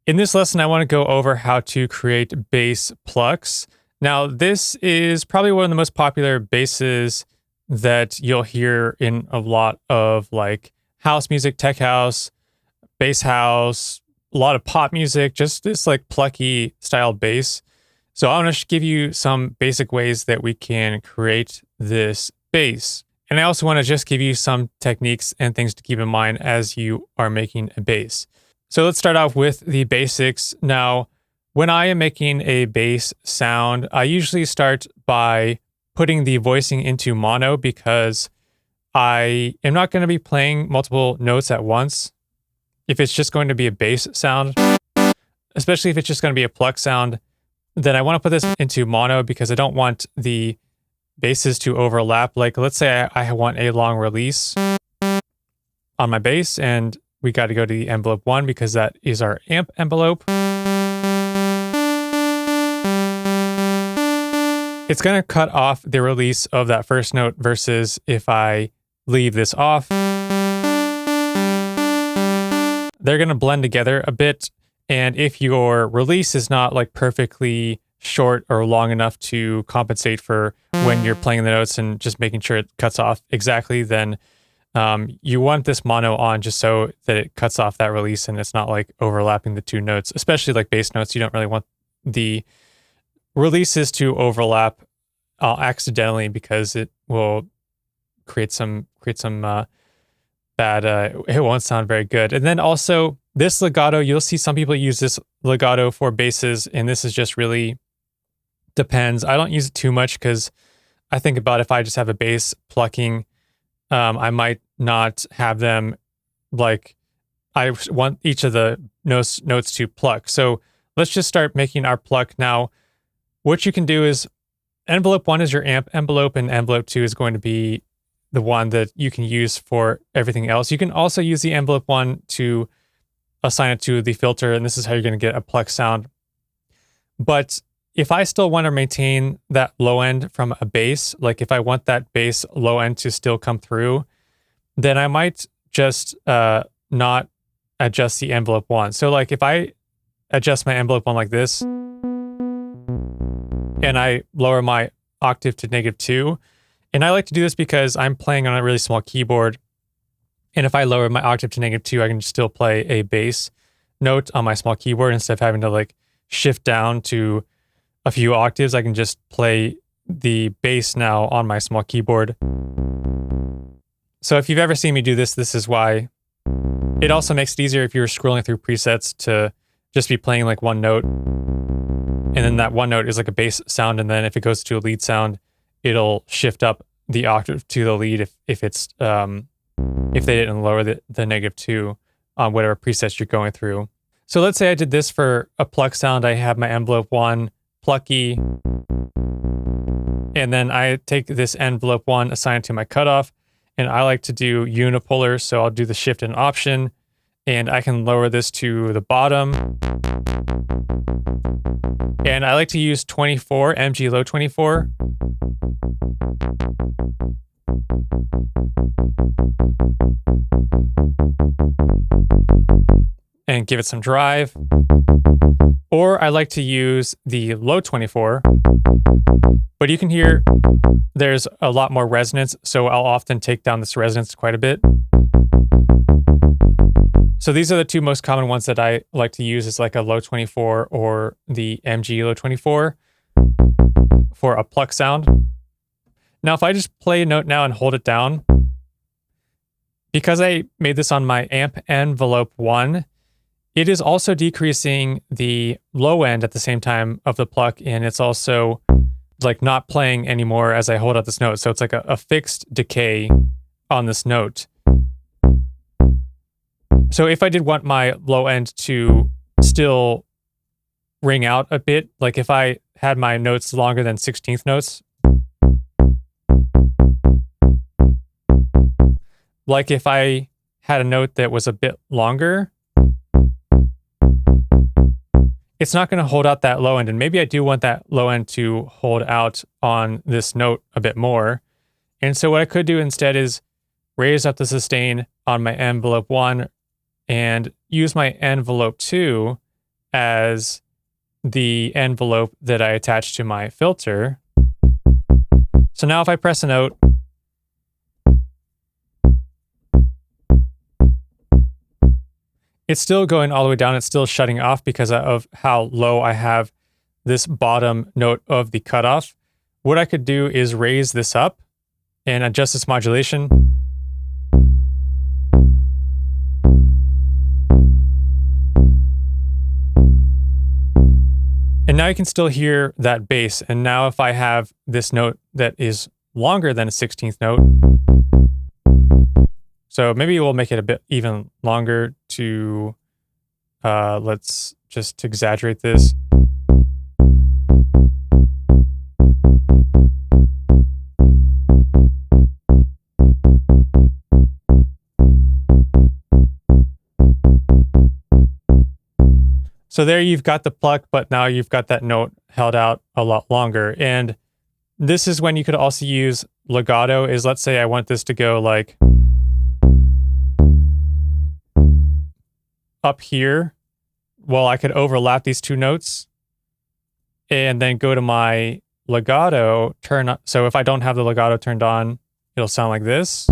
In this lesson, I want to go over how to create bass plucks. Now, this is probably one of the most popular basses that you'll hear in a lot of like house music, tech house, bass house, a lot of pop music, just this like plucky style bass. So I want to give you some basic ways that we can create this bass. And I also want to just give you some techniques and things to keep in mind as you are making a bass. So let's start off with the basics. Now, when I am making a bass sound, I usually start by putting the voicing into mono because I am not going to be playing multiple notes at once. If it's just going to be a bass sound, especially if it's just going to be a pluck sound, then I want to put this into mono because I don't want the basses to overlap. Like, let's say I want a long release on my bass, and we got to go to the envelope 1 because that is our amp envelope. It's going to cut off the release of that first note versus if I leave this off. They're going to blend together a bit. And if your release is not like perfectly short or long enough to compensate for when you're playing the notes and just making sure it cuts off exactly, then you want this mono on just so that it cuts off that release and it's not like overlapping the two notes, especially like bass notes. You don't really want the releases to overlap accidentally because it will create some bad, it won't sound very good. And then also this legato, you'll see some people use this legato for basses, and this is just really depends. I don't use it too much because I think about if I just have a bass plucking, I might not have them like I want each of the notes to pluck. So let's just start making our pluck. Now, what you can do is envelope 1 is your amp envelope, and envelope 2 is going to be the one that you can use for everything else. You can also use the envelope 1 to assign it to the filter, and this is how you're going to get a pluck sound. But if I still want to maintain that low end from a bass, like if I want that bass low end to still come through, then I might just not adjust the envelope 1. So like if I adjust my envelope 1 like this, and I lower my octave to -2, and I like to do this because I'm playing on a really small keyboard, and if I lower my octave to -2, I can still play a bass note on my small keyboard instead of having to like shift down to a few octaves. I can just play the bass now on my small keyboard. So if you've ever seen me do this, this is why. It also makes it easier if you're scrolling through presets to just be playing like one note, and then that one note is like a bass sound, and then if it goes to a lead sound, it'll shift up the octave to the lead if it's if they didn't lower the -2 on whatever presets you're going through. So let's say I did this for a pluck sound. I have my envelope 1 plucky, and then I take this envelope 1, assign it to my cutoff, and I like to do unipolar, so I'll do the shift and option, and I can lower this to the bottom. And I like to use 24, MG low 24. And give it some drive. Or I like to use the low 24, but you can hear there's a lot more resonance, so I'll often take down this resonance quite a bit. So these are the two most common ones that I like to use, is like a low 24 or the MG low 24 for a pluck sound. Now, if I just play a note now and hold it down, because I made this on my amp envelope 1, it is also decreasing the low end at the same time of the pluck, and it's also like not playing anymore as I hold out this note. So it's like a fixed decay on this note. So if I did want my low end to still ring out a bit, like if I had my notes longer than 16th notes, like if I had a note that was a bit longer, it's not going to hold out that low end. And maybe I do want that low end to hold out on this note a bit more. And so what I could do instead is raise up the sustain on my envelope 1 and use my envelope 2 as the envelope that I attached to my filter. So now if I press a note, it's still going all the way down. It's still shutting off because of how low I have this bottom note of the cutoff. What I could do is raise this up and adjust this modulation. And now you can still hear that bass. And now if I have this note that is longer than a 16th note, so maybe we'll make it a bit even longer to, let's just exaggerate this. So there you've got the pluck, but now you've got that note held out a lot longer. And this is when you could also use legato. Is, let's say I want this to go like up here. Well, I could overlap these two notes and then go to my legato, turn up. So if I don't have the legato turned on, it'll sound like this,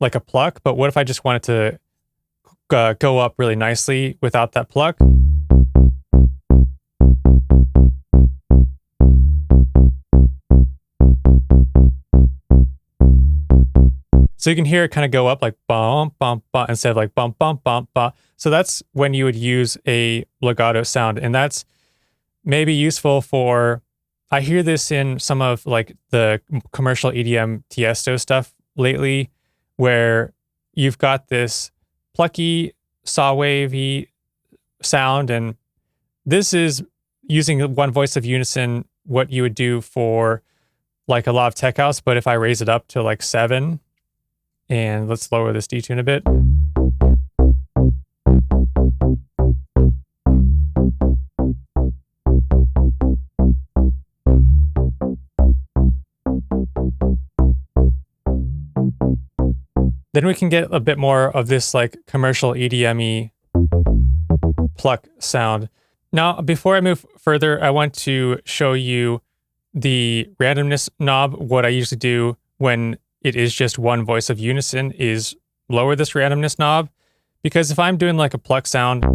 like a pluck. But what if I just wanted to go up really nicely without that pluck? So you can hear it kind of go up like bum, bum, bum, instead of like bum, bum, bum, bum. So that's when you would use a legato sound. And that's maybe useful for, I hear this in some of like the commercial EDM Tiesto stuff lately, where you've got this plucky, saw wavy sound. And this is using one voice of unison, what you would do for like a lot of tech house. But if I raise it up to like 7, and let's lower this detune a bit. Then we can get a bit more of this like commercial EDM-y pluck sound. Now, before I move further, I want to show you the randomness knob. What I usually do when it is just one voice of unison is lower this randomness knob, because if I'm doing like a pluck sound,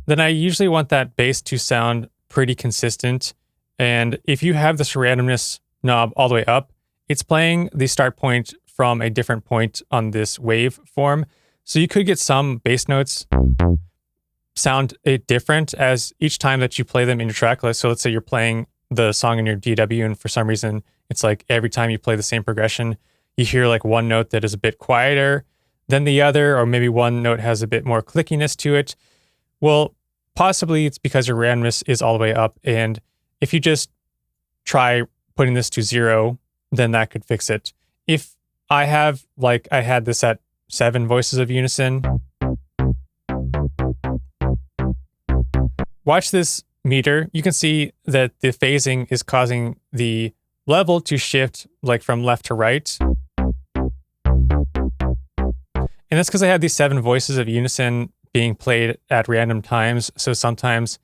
then I usually want that bass to sound pretty consistent. And if you have this randomness knob all the way up, it's playing the start point from a different point on this wave form. So you could get some bass notes sound different as each time that you play them in your track list. So let's say you're playing the song in your DW, and for some reason, it's like every time you play the same progression, you hear like one note that is a bit quieter than the other, or maybe one note has a bit more clickiness to it. Well, possibly it's because your randomness is all the way up. And if you just try putting this to 0, then that could fix it. If I have, like I had this at 7 voices of unison, watch this meter. You can see that the phasing is causing the level to shift like from left to right. And that's because I had these 7 voices of unison being played at random times. So sometimes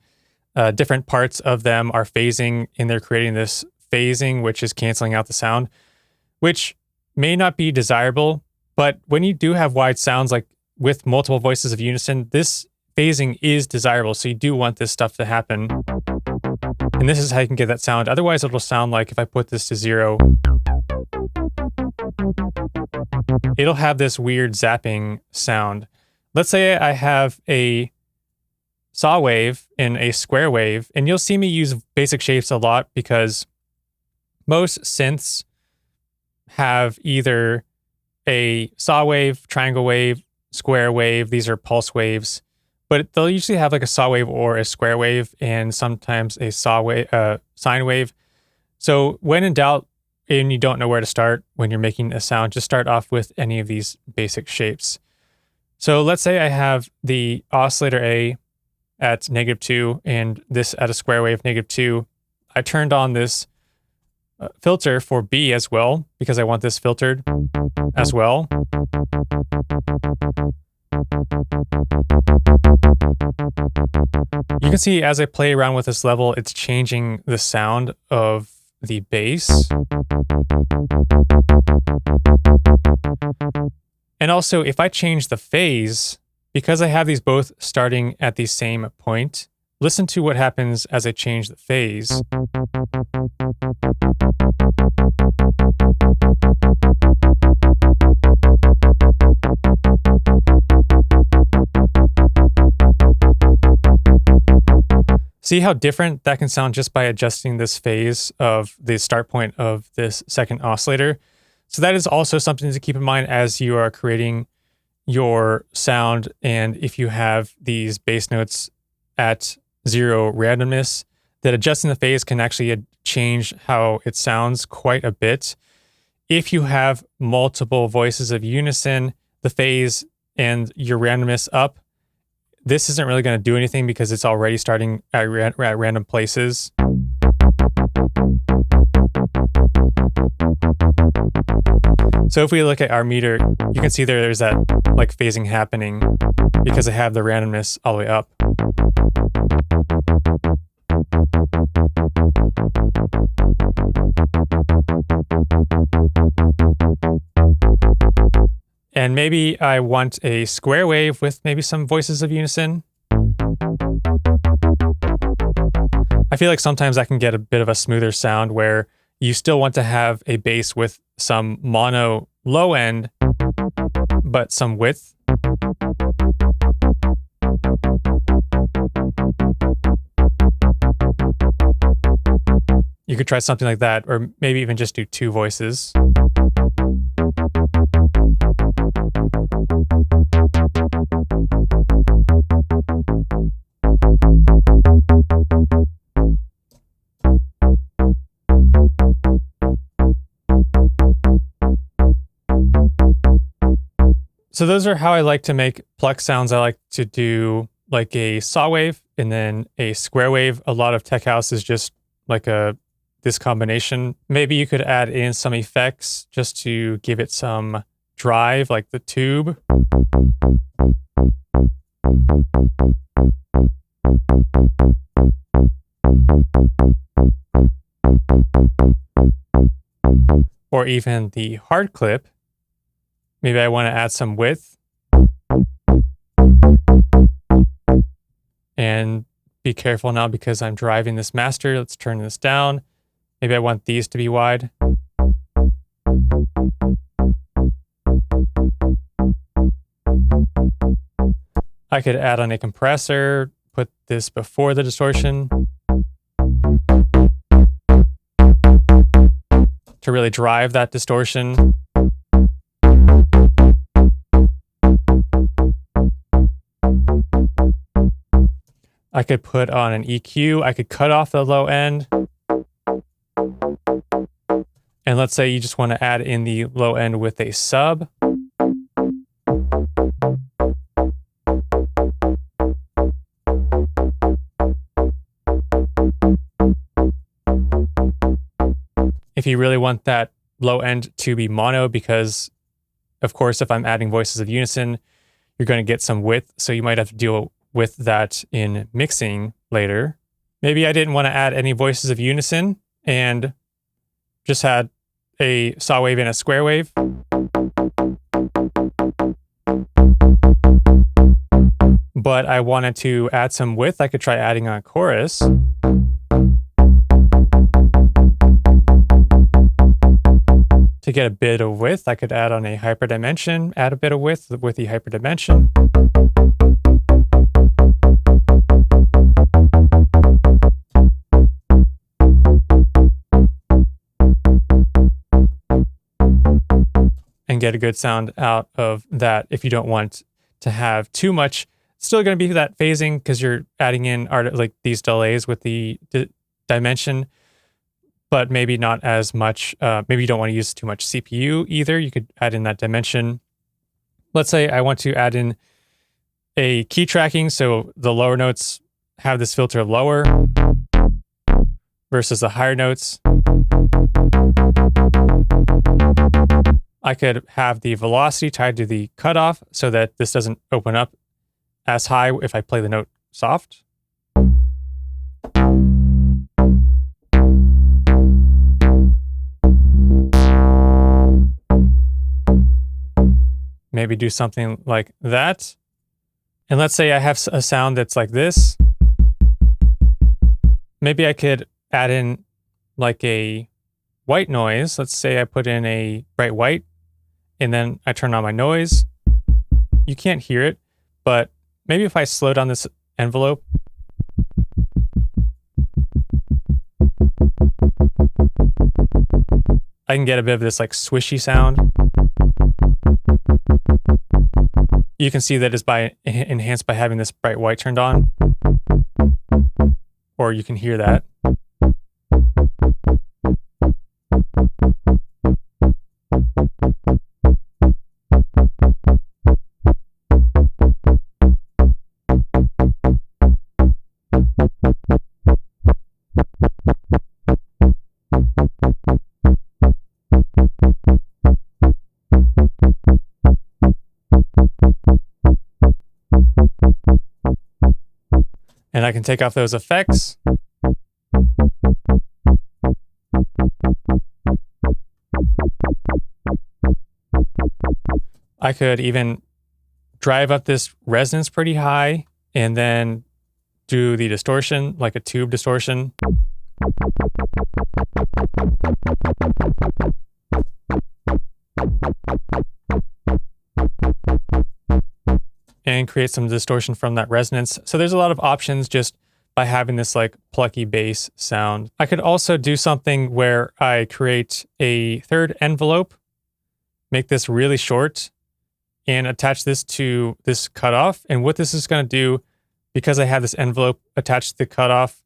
different parts of them are phasing, and they're creating this phasing, which is canceling out the sound, which may not be desirable. But when you do have wide sounds, like with multiple voices of unison, this phasing is desirable. So you do want this stuff to happen. And this is how you can get that sound. Otherwise, it'll sound like if I put this to 0, it'll have this weird zapping sound. Let's say I have a saw wave and a square wave, and you'll see me use basic shapes a lot because most synths have either a saw wave, triangle wave, square wave. These are pulse waves, but they'll usually have like a saw wave or a square wave, and sometimes a saw wave, sine wave. So when in doubt and you don't know where to start when you're making a sound, just start off with any of these basic shapes. So let's say I have the oscillator A at -2 and this at a square wave -2. I turned on this filter for B as well, because I want this filtered as well. can see as I play around with this level, it's changing the sound of the bass. And also, if I change the phase, because I have these both starting at the same point, listen to what happens as I change the phase. See how different that can sound just by adjusting this phase of the start point of this second oscillator? So that is also something to keep in mind as you are creating your sound. And if you have these bass notes at 0 randomness, that adjusting the phase can actually change how it sounds quite a bit. If you have multiple voices of unison, the phase and your randomness up, this isn't really going to do anything because it's already starting at random places. So if we look at our meter, you can see there's that like phasing happening because I have the randomness all the way up. And maybe I want a square wave with maybe some voices of unison. I feel like sometimes I can get a bit of a smoother sound where you still want to have a bass with some mono low end, but some width. You could try something like that, or maybe even just do 2 voices. So those are how I like to make pluck sounds. I like to do like a saw wave and then a square wave. A lot of tech house is just like this combination. Maybe you could add in some effects just to give it some drive, like the tube. Or even the hard clip. Maybe I want to add some width. And be careful now because I'm driving this master. Let's turn this down. Maybe I want these to be wide. I could add on a compressor, put this before the distortion to really drive that distortion. I could put on an EQ. I could cut off the low end. And let's say you just want to add in the low end with a sub. If you really want that low end to be mono, because of course, if I'm adding voices of unison, you're going to get some width. So you might have to deal with that in mixing later. Maybe I didn't want to add any voices of unison and just had a saw wave and a square wave. But I wanted to add some width. I could try adding on a chorus. To get a bit of width, I could add on a hyperdimension, add a bit of width with the hyperdimension. And get a good sound out of that if you don't want to have too much. It's still going to be that phasing because you're adding in like these delays with the dimension, but maybe not as much. Maybe you don't want to use too much CPU either. You could add in that dimension. Let's say I want to add in a key tracking, so the lower notes have this filter lower versus the higher notes. I could have the velocity tied to the cutoff so that this doesn't open up as high if I play the note soft. maybe do something like that. And let's say I have a sound that's like this. Maybe I could add in like a white noise. Let's say I put in a bright white and then I turn on my noise. You can't hear it, but maybe if I slow down this envelope, I can get a bit of this like swishy sound. You can see that it's enhanced by having this bright white turned on, or you can hear that. And I can take off those effects. I could even drive up this resonance pretty high and then do the distortion, like a tube distortion. And create some distortion from that resonance. So there's a lot of options just by having this like plucky bass sound. I could also do something where I create a third envelope, make this really short, and attach this to this cutoff. And what this is going to do, because I have this envelope attached to the cutoff,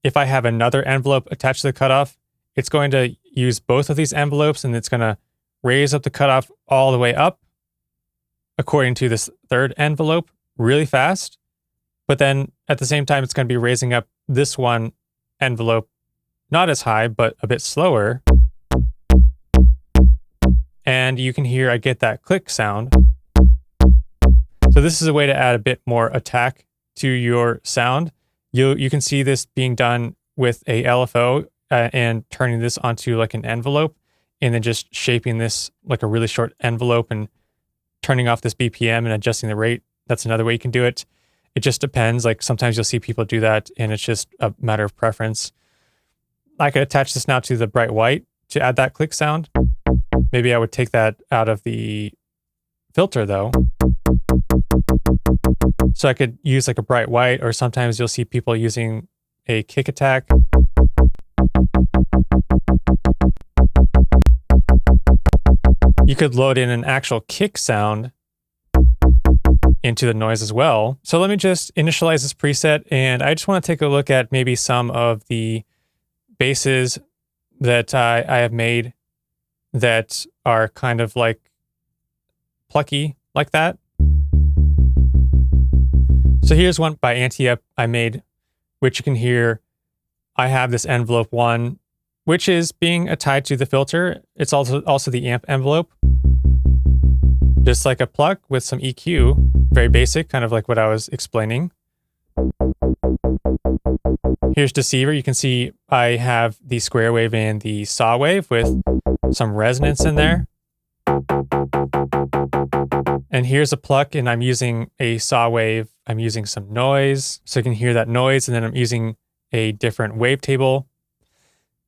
if I have another envelope attached to the cutoff, it's going to use both of these envelopes and it's going to raise up the cutoff all the way up according to this third envelope really fast. But then at the same time, it's going to be raising up this one envelope not as high, but a bit slower. And you can hear I get that click sound. So this is a way to add a bit more attack to your sound. You can see this being done with a LFO and turning this onto like an envelope and then just shaping this like a really short envelope and turning off this BPM and adjusting the rate. That's another way you can do it. It just depends. Like sometimes you'll see people do that and it's just a matter of preference. I could attach this now to the bright white to add that click sound. Maybe I would take that out of the filter though. So I could use like a bright white, or sometimes you'll see people using a kick attack. You could load in an actual kick sound into the noise as well. So let me just initialize this preset, and I just want to take a look at maybe some of the basses that I have made that are kind of like plucky like that. So here's one by Anti-Up I made, which you can hear. I have this envelope 1, which is being tied to the filter. It's also the amp envelope. Just like a pluck with some EQ, very basic, kind of like what I was explaining. Here's Deceiver. You can see I have the square wave and the saw wave with some resonance in there. And here's a pluck, and I'm using a saw wave. I'm using some noise, so you can hear that noise, and then I'm using a different wavetable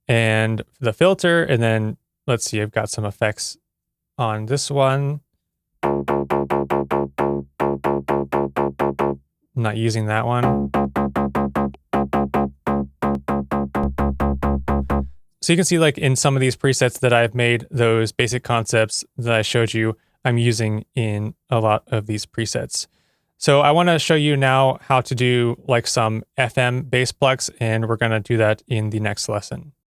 and the filter, and then let's see, I've got some effects on this one. I'm not using that one. So you can see like in some of these presets that I've made, those basic concepts that I showed you, I'm using in a lot of these presets. So I want to show you now how to do like some FM bass plucks, and we're going to do that in the next lesson.